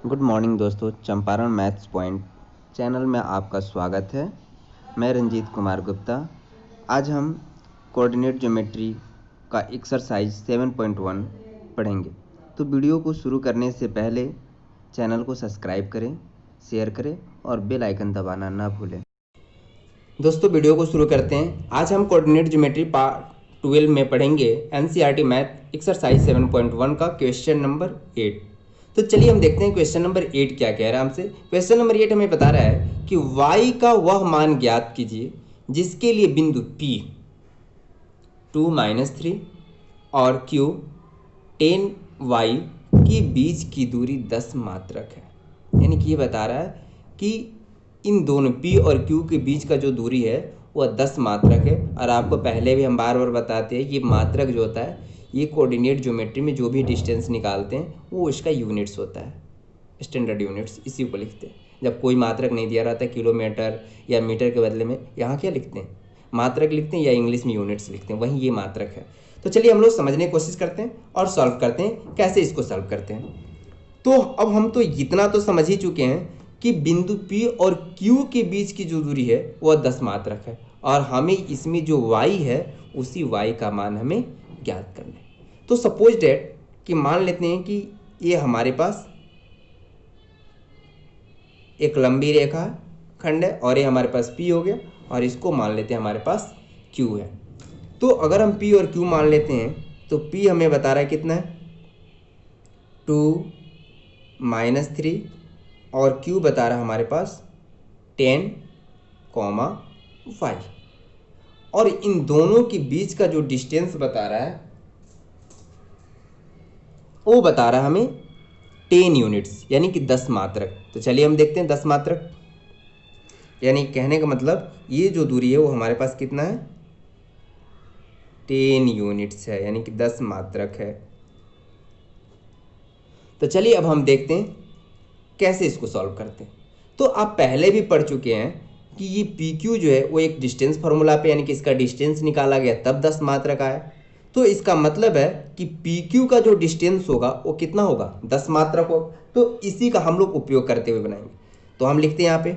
Good morning दोस्तों, Champaran maths point channel में आपका स्वागत है। मैं रंजीत कुमार गुप्ता। आज हम कोऑर्डिनेट ज्योमेट्री का एक्सरसाइज 7.1 पढ़ेंगे। तो वीडियो को शुरू करने से पहले चैनल को सब्सक्राइब करें, शेयर करें और बेल आइकन दबाना ना भूलें। दोस्तों वीडियो को शुरू करते हैं। आज हम कोऑर्डिनेट ज्योमेट्री पार्ट 12 में पढ़ेंगे एनसीईआरटी मैथ एक्सरसाइज 7.1 का क्वेश्चन नंबर 8। तो चलिए हम देखते हैं क्वेश्चन नंबर 8 क्या कह रहा है हमसे। क्वेश्चन नंबर 8 हमें बता रहा है कि y का वह मान ज्ञात कीजिए जिसके लिए बिंदु P 2-3 और Q 10y के बीच की दूरी 10 मात्रक है। यानी कि ये बता रहा है कि इन दोनों P और Q के बीच का जो दूरी है वह 10 मात्रक है। और आपको पहले भी हम बार बार बताते हैं, ये मात्रक जो होता है ये कोऑर्डिनेट ज्योमेट्री में जो भी डिस्टेंस निकालते हैं वो इसका यूनिट्स होता है, स्टैंडर्ड यूनिट्स इसी को लिखते हैं। जब कोई मात्रक नहीं दिया रहता किलोमीटर या मीटर के बदले में यहाँ क्या लिखते हैं, मात्रक लिखते हैं या इंग्लिश में यूनिट्स लिखते हैं, वहीं ये मात्रक है। तो चलिए हम लोग समझने की कोशिश करते हैं और सॉल्व करते हैं कैसे इसको सॉल्व करते हैं। तो अब हम तो इतना तो समझ ही चुके हैं कि बिंदु P और Q के बीच की जो दूरी है वह 10 मात्रक है और हमें इसमें जो y है उसी y का मान हमें ज्ञात करना है। तो सपोज डेट कि मान लेते हैं कि ये हमारे पास एक लंबी रेखा खंड है और ये हमारे पास P हो गया और इसको मान लेते हैं हमारे पास Q है। तो अगर हम P और Q मान लेते हैं तो P हमें बता रहा है कितना है 2-3 और Q बता रहा है हमारे पास 10,5 और इन दोनों के बीच का जो डिस्टेंस बता रहा है वो बता रहा है हमें 10 यूनिट्स यानी कि 10 मात्रक। तो चलिए हम देखते हैं 10 मात्रक यानी कहने का मतलब ये जो दूरी है वो हमारे पास कितना है 10 यूनिट्स है यानी कि 10 मात्रक है। तो चलिए अब हम देखते हैं कैसे इसको सॉल्व करते हैं। तो आप पहले भी पढ़ चुके हैं कि ये PQ जो है वो एक डिस्टेंस फार्मूला पे यानी कि इसका डिस्टेंस निकाला गया तब 10 मात्रक आया। तो इसका मतलब है कि PQ का जो डिस्टेंस होगा वो कितना होगा 10 मात्रक होगा। तो इसी का हम लोग उपयोग करते हुए बनाएंगे। तो हम लिखते हैं यहाँ पे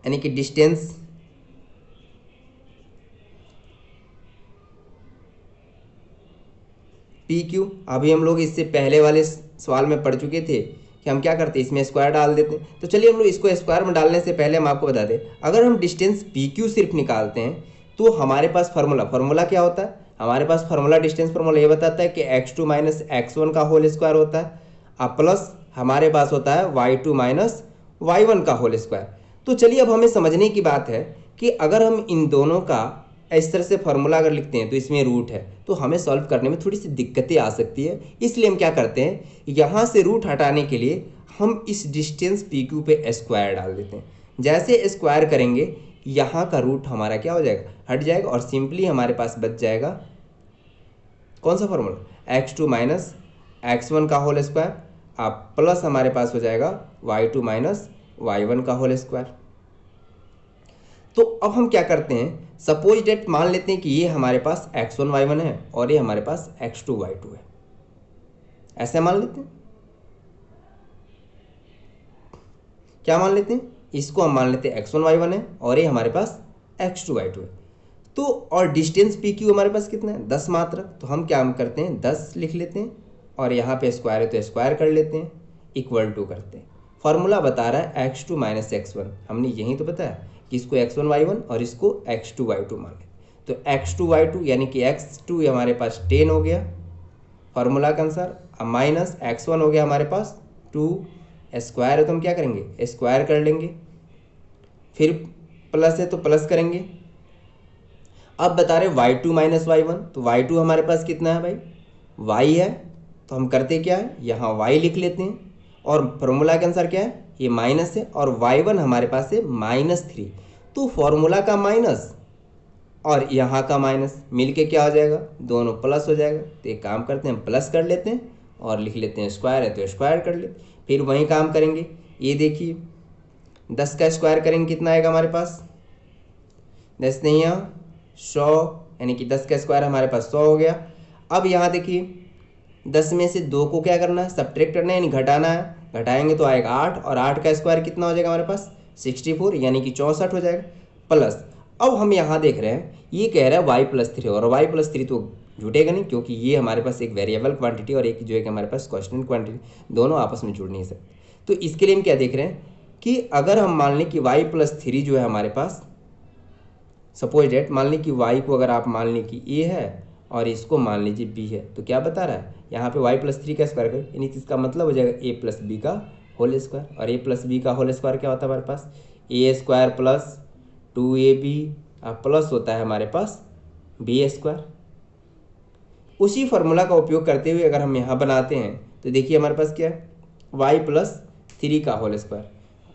यानी कि डिस्टेंस PQ। अभी हम लोग इससे पहले वाले सवाल में पढ़ चुके थे कि हम क्या करते हैं इसमें स्क्वायर डाल देते हैं। तो चलिए हम लोग इसको स्क्वायर में डालने से पहले हम आपको बता दें, अगर हम डिस्टेंस PQ सिर्फ निकालते हैं तो हमारे पास फार्मूला क्या होता है, हमारे पास फार्मूला डिस्टेंस फार्मूला ये बताता है कि x2 माइनस x1 का होल स्क्वायर होता है और प्लस हमारे पास होता है y2 माइनस y1 का होल स्क्वायर। तो चलिए अब हमें समझने की बात है कि अगर हम इन दोनों का इस तरह से फार्मूला अगर लिखते हैं तो इसमें रूट है तो हमें सॉल्व करने में थोड़ी सी दिक्कतें आ सकती है। इसलिए हम क्या करते हैं यहाँ से रूट हटाने के लिए हम इस डिस्टेंस PQ पे स्क्वायर डाल देते हैं। जैसे स्क्वायर करेंगे यहाँ का रूट हमारा क्या हो जाएगा हट जाएगा और सिंपली हमारे पास बच जाएगा कौन सा फार्मूला x2 माइनस x1 का होल स्क्वायर आप प्लस हमारे पास हो जाएगा y2 माइनस y1 का होल स्क्वायर। तो अब हम क्या करते हैं, सपोज डेट मान लेते हैं कि ये हमारे पास x1 y1 है और ये हमारे पास x2 y2 है, ऐसे मान लेते हैं। क्या मान लेते हैं, इसको हम मान लेते हैं x1 y1 है और ये हमारे पास x2 y2 है। तो और डिस्टेंस PQ हमारे पास कितना है 10 मात्रक। तो हम क्या करते हैं 10 लिख लेते हैं और यहाँ पे स्क्वायर है तो स्क्वायर कर लेते हैं इक्वल टू करते हैं। फॉर्मूला बता रहा है x2 माइनस x1, हमने यही तो बताया कि इसको x1 y1 और इसको x2 y2 मान लें। तो x2 y2 यानी कि x2 हमारे पास 10 हो गया फार्मूला के अनुसार, अब माइनस x1 हो गया हमारे पास 2, स्क्वायर है तो हम क्या करेंगे स्क्वायर कर लेंगे, फिर प्लस है तो प्लस करेंगे। अब बता रहे y2 माइनस y1, तो y2 हमारे पास कितना है भाई y है तो हम करते क्या है यहाँ y लिख लेते हैं और फॉर्मूला के अनुसार क्या है ये माइनस है और y1 हमारे पास है -3। तो फॉर्मूला का माइनस और यहाँ का माइनस मिलके क्या हो जाएगा दोनों प्लस हो जाएगा। तो एक काम करते हैं प्लस कर लेते हैं और लिख लेते हैं स्क्वायर है तो स्क्वायर कर लेते, फिर वही काम करेंगे। ये देखिए 10 का स्क्वायर करेंगे कितना आएगा हमारे पास 10 नहीं है 100 यानी कि 10 का स्क्वायर हमारे पास 100 हो गया। अब यहाँ देखिए 10 में से 2 को क्या करना है, सब्ट्रैक्ट करना है, यानी घटाना है। घटाएंगे तो आएगा 8, और 8 का स्क्वायर कितना हो जाएगा हमारे पास 64, यानी कि 64 हो जाएगा। प्लस अब हम यहाँ देख रहे हैं ये कह रहा है y+3, और y+3 तो जुटेगा नहीं, क्योंकि ये हमारे पास एक वेरिएबल क्वांटिटी और एक जो है कि हमारे पास कांस्टेंट क्वांटिटी, दोनों आपस में जुड़ नहीं सकते। तो इसके लिए हम क्या देख रहे हैं कि अगर हम मान लें कि y+3 जो है हमारे पास, सपोज डेट मान लें कि y को अगर आप मान लें कि a है और इसको मान लीजिए b है, तो क्या बता रहा है यहाँ पे y+3 का स्क्वायर करें, यानी इसका मतलब हो जाएगा a+b का होल स्क्वायर। और a+b का होल स्क्वायर क्या होता है हमारे पास, a² प्लस 2ab प्लस होता है हमारे पास b²। उसी फार्मूला का उपयोग करते हुए अगर हम यहाँ बनाते हैं तो देखिए हमारे पास क्या है, y+3 का होल स्क्वायर।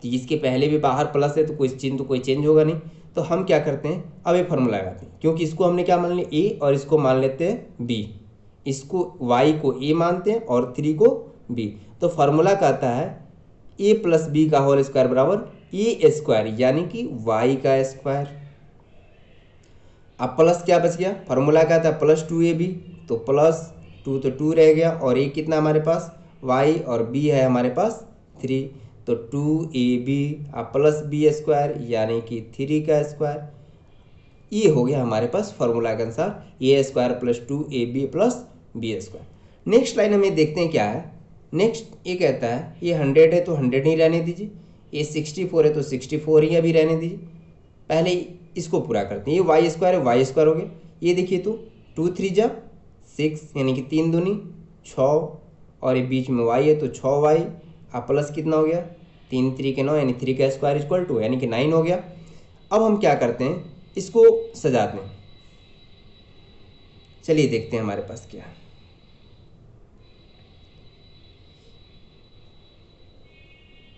तो इसके पहले भी बाहर प्लस है तो कोई चिन्ह तो कोई चेंज होगा नहीं। तो हम क्या करते हैं, अब ये फार्मूला लगाते हैं, क्योंकि इसको हमने क्या मान लिया a और इसको मान लेते हैं b। इसको y को a मानते हैं और 3 को b। तो फार्मूला कहता है a+b का होल स्क्वायर बराबर a², यानी कि y का स्क्वायर। अब प्लस क्या बच गया, फार्मूला क्या था +2ab, तो +2 तो 2 रह गया, और a कितना हमारे पास y, और b है हमारे पास 3, तो 2ab प्लस b², यानी कि 3 का स्क्वायर। ये हो गया हमारे पास फार्मूला के अनुसार a² plus 2ab plus b²। Next line हमें देखते हैं क्या है। नेक्स्ट ये कहता है ये 100 है तो 100 ही रहने दीजिए, ये 64 है तो 64 ही अभी रहने दीजिए। पहले इसको पूरा करते हैं, ये y² है, y² हो गया। ये देखिए तो 2 3 जा 6, यानी कि 3 दूनी 6, और ये बीच में y है तो 6y, प्लस कितना हो गया 3 3 के 9, यानी 3 का स्क्वायर इक्वल टू, यानी कि 9 हो गया। अब हम क्या करते हैं, इसको सजाते हैं। चलिए देखते हैं हमारे पास क्या है।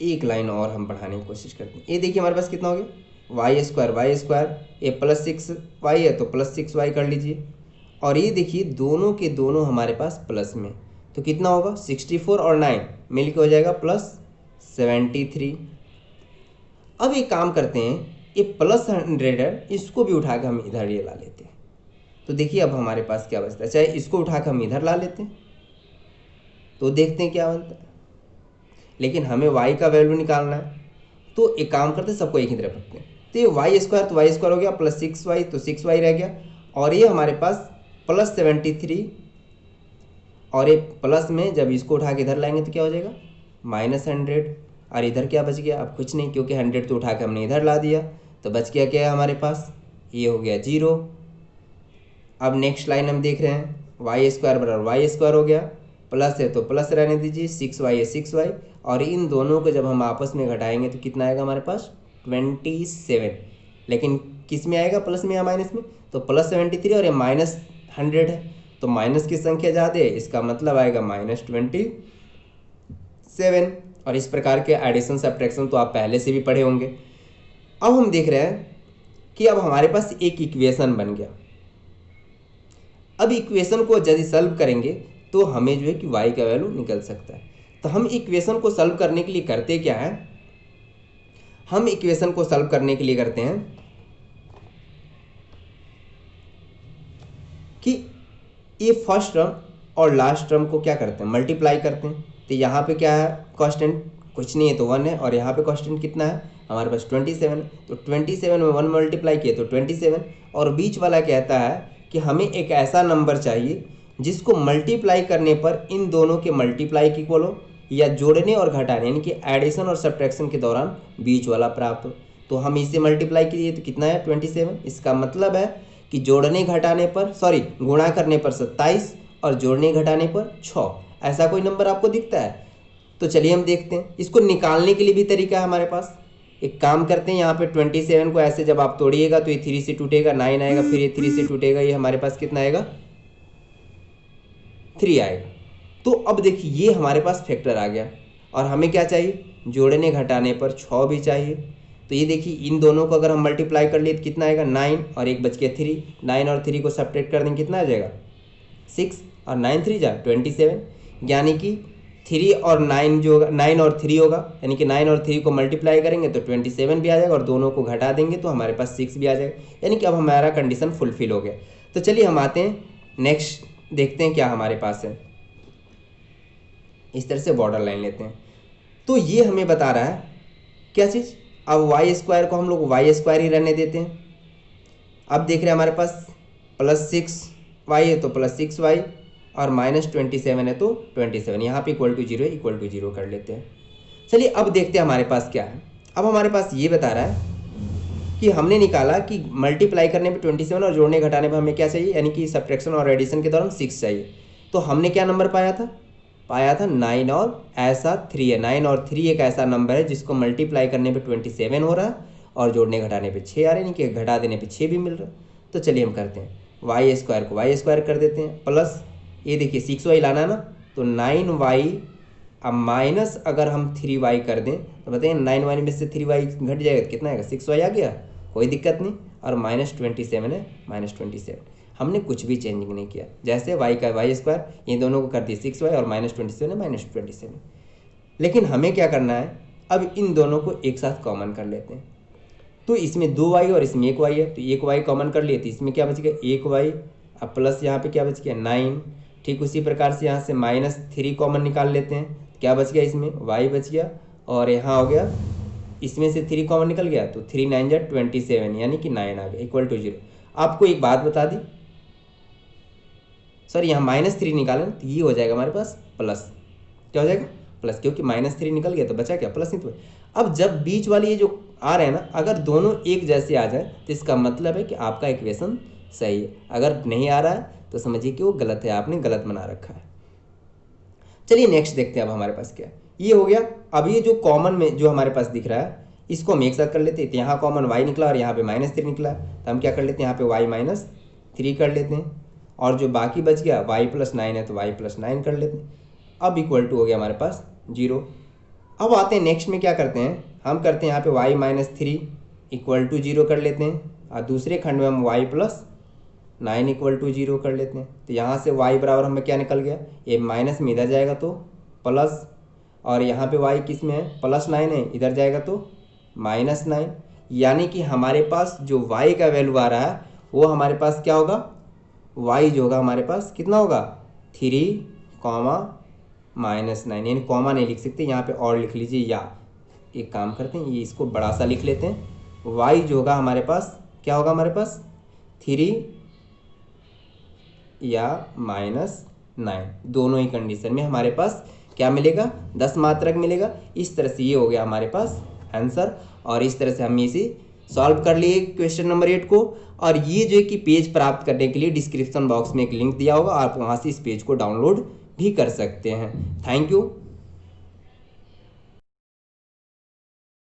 एक लाइन और हम बढ़ाने की कोशिश करते हैं। ये देखिए हमारे पास कितना हो गया y², ये +6y है तो +6y कर लीजिए, और ये देखिए दोनों के दोनों हमारे पास प्लस में, तो कितना होगा 64 और 9 मिल के हो जाएगा +73। अब एक काम करते हैं, ये +100 है, इसको भी उठा के हम इधर ये ला लेते हैं। तो देखिए अब हमारे पास क्या बचता है, चाहे इसको उठा के हम इधर ला लेते हैं तो देखते हैं क्या बनता है। लेकिन हमें y का वैल्यू निकालना है, तो एक काम करते हैं सबको एक ही तरफ रखते हैं। तो ये y² तो y² हो गया, +6y तो 6y रह गया, और ये हमारे पास +73, और ये प्लस में जब इसको उठा के इधर लाएंगे तो क्या हो जाएगा -100, और इधर क्या बच गया, अब कुछ नहीं, क्योंकि 100 तो उठा के हमने इधर ला दिया, तो बच गया क्या है हमारे पास, ये हो गया 0। अब नेक्स्ट लाइन हम देख रहे हैं, y² बराबर y² हो गया, प्लस है तो प्लस रहने दीजिए, 6y है 6y, और इन दोनों को जब हम आपस में घटाएंगे तो कितना आएगा हमारे पास 27। लेकिन किस में आएगा, प्लस में या माइनस में, तो +73 और ये -100 है, तो माइनस की संख्या ज़्यादा है, इसका मतलब आएगा -27। और इस प्रकार के एडिशन सब्ट्रैक्शन तो आप पहले से भी पढ़े होंगे। अब हम देख रहे हैं कि अब हमारे पास एक इक्वेशन बन गया। अब इक्वेशन को यदि सॉल्व करेंगे तो हमें जो है कि y का वैल्यू निकल सकता है। तो हम इक्वेशन को सॉल्व करने के लिए करते क्या है, हम इक्वेशन को सॉल्व करने के लिए करते हैं कि ये फर्स्ट टर्म और लास्ट टर्म को क्या करते हैं, मल्टीप्लाई करते हैं। तो यहाँ पे क्या है, कांस्टेंट कुछ नहीं है तो 1 है, और यहाँ पे कांस्टेंट कितना है हमारे पास 27, तो 27 में 1 मल्टीप्लाई किए तो 27, और बीच वाला कहता है कि हमें एक ऐसा नंबर चाहिए जिसको मल्टीप्लाई करने पर इन दोनों के मल्टीप्लाई की इक्वल हो, या जोड़ने और घटाने यानी कि एडिशन और सब्ट्रैक्शन के दौरान बीच वाला प्राप्त हो। तो हम इसे मल्टीप्लाई किए तो कितना है 27, इसका मतलब है कि जोड़ने घटाने पर गुणा करने पर 27 और जोड़ने घटाने पर 6, ऐसा कोई नंबर आपको दिखता है। तो चलिए हम देखते हैं, इसको निकालने के लिए भी तरीका है हमारे पास। एक काम करते हैं, यहाँ पे 27 को ऐसे जब आप तोड़िएगा तो ये 3 से टूटेगा 9 आएगा, फिर ये 3 से टूटेगा, ये हमारे पास कितना आएगा 3 आएगा। तो अब देखिए ये हमारे पास फैक्टर आ गया, और हमें क्या चाहिए, जोड़ने घटाने पर 6 भी चाहिए। तो ये देखिए इन दोनों को अगर हम मल्टीप्लाई कर लिए तो कितना आएगा 9, और एक बच गया 3, 9 और 3 को सब्ट्रैक्ट कर देंगे कितना आ जाएगा 6, और 9 3 जा 27, यानी कि 3 और 9 जो होगा 9 और 3 होगा, यानी कि 9 और 3 को मल्टीप्लाई करेंगे तो 27 भी आ जाएगा, और दोनों को घटा देंगे तो हमारे पास 6 भी आ जाएगा, यानी कि अब हमारा कंडीशन फुलफिल हो गया। तो चलिए हम आते हैं नेक्स्ट, देखते हैं क्या हमारे पास है। इस तरह से बॉर्डर लाइन लेते हैं। तो ये हमें बता रहा है क्या चीज़, अब वाई स्क्वायर को हम लोग वाई स्क्वायर ही रहने देते हैं। अब देख रहे हैं हमारे पास +6y है तो +6y और -27 है तो 27, यहाँ पे =0 है, =0 कर लेते हैं। चलिए अब देखते हैं हमारे पास क्या है। अब हमारे पास ये बता रहा है कि हमने निकाला कि मल्टीप्लाई करने पे 27 और जोड़ने घटाने पे हमें क्या चाहिए, यानी कि सब्ट्रैक्शन और एडिशन के दौरान 6 चाहिए। तो हमने क्या नंबर पाया था 9 और ऐसा 3 है। 9 और 3 एक ऐसा नंबर है जिसको मल्टीप्लाई करने पे 27 हो रहा है और जोड़ने घटाने पे 6 आ रहा है, यानी कि घटा देने पे 6 भी मिल रहा है। तो चलिए हम करते हैं, वाई स्क्वायर को वाई स्क्वायर कर देते हैं, प्लस ये देखिए 6y लाना है ना, तो 9y, अब माइनस अगर हम 3y कर दें तो बताइए 9y में से 3y घट जाएगा तो कितना आएगा, 6y आ गया, कोई दिक्कत नहीं। और -27 है, -27 हमने कुछ भी चेंजिंग नहीं किया, जैसे y का वाई स्क्वायर, ये दोनों को कर दिए 6y और -27 है -27। लेकिन हमें क्या करना है, अब इन दोनों को एक साथ कॉमन कर लेते हैं। तो इसमें 2y और इसमें 1y है, तो 1y कॉमन कर लिए तो इसमें क्या बच गया 1y, अब प्लस यहाँ पे क्या बच गया 9। ठीक उसी प्रकार से यहाँ से -3 कॉमन निकाल लेते हैं, क्या बच गया इसमें y बच गया, और यहाँ हो गया इसमें से 3 कॉमन निकल गया तो 3 9 जा 27, यानी कि 9 आ गया, =0। आपको एक बात बता दी, सर यहाँ -3 निकालें तो ये हो जाएगा हमारे पास प्लस, क्या हो जाएगा प्लस, क्योंकि -3 निकल गया तो बचा क्या प्लस ही तो। अब जब बीच वाली ये जो आ रहे हैं ना, अगर दोनों एक जैसे आ जाए तो इसका मतलब है कि आपका इक्वेशन सही है, अगर नहीं आ रहा है तो समझिए कि वो गलत है, आपने गलत बना रखा है। चलिए नेक्स्ट देखते हैं अब हमारे पास क्या है। ये हो गया। अब ये जो कॉमन में जो हमारे पास दिख रहा है इसको हम एक साथ कर लेते हैं, तो यहाँ कॉमन y निकला और यहाँ पे -3 निकला, तो हम क्या कर लेते हैं, यहाँ पे y -3 कर लेते हैं, और जो बाकी बच गया y + 9 है तो y + 9 कर लेते हैं। अब = हो गया हमारे पास 0। अब आते हैं नेक्स्ट में क्या करते हैं, हम करते हैं यहाँ पे y -3 = 0 कर लेते हैं, और दूसरे खंड में हम y + 9 = 0 कर लेते हैं। तो यहाँ से y बराबर हमें क्या निकल गया, ये माइनस में इधर जाएगा तो प्लस, और यहाँ पे y किस में है +9 है, इधर जाएगा तो -9, यानी कि हमारे पास जो y का वैल्यू आ रहा है वो हमारे पास क्या होगा, y जो होगा हमारे पास कितना होगा 3, -9, यानी कॉमा नहीं लिख सकते, यहाँ पे और लिख लीजिए, या एक काम करते हैं ये इसको बड़ा सा लिख लेते हैं, y जो होगा हमारे पास क्या होगा, हमारे पास 3 या -9, दोनों ही कंडीशन में हमारे पास क्या मिलेगा 10 मात्रक मिलेगा। इस तरह से ये हो गया हमारे पास आंसर, और इस तरह से हम इसे सॉल्व कर लिए क्वेश्चन नंबर 8 को। और ये जो है कि पेज प्राप्त करने के लिए डिस्क्रिप्शन बॉक्स में एक लिंक दिया होगा, आप वहाँ से इस पेज को डाउनलोड भी कर सकते हैं। Thank you.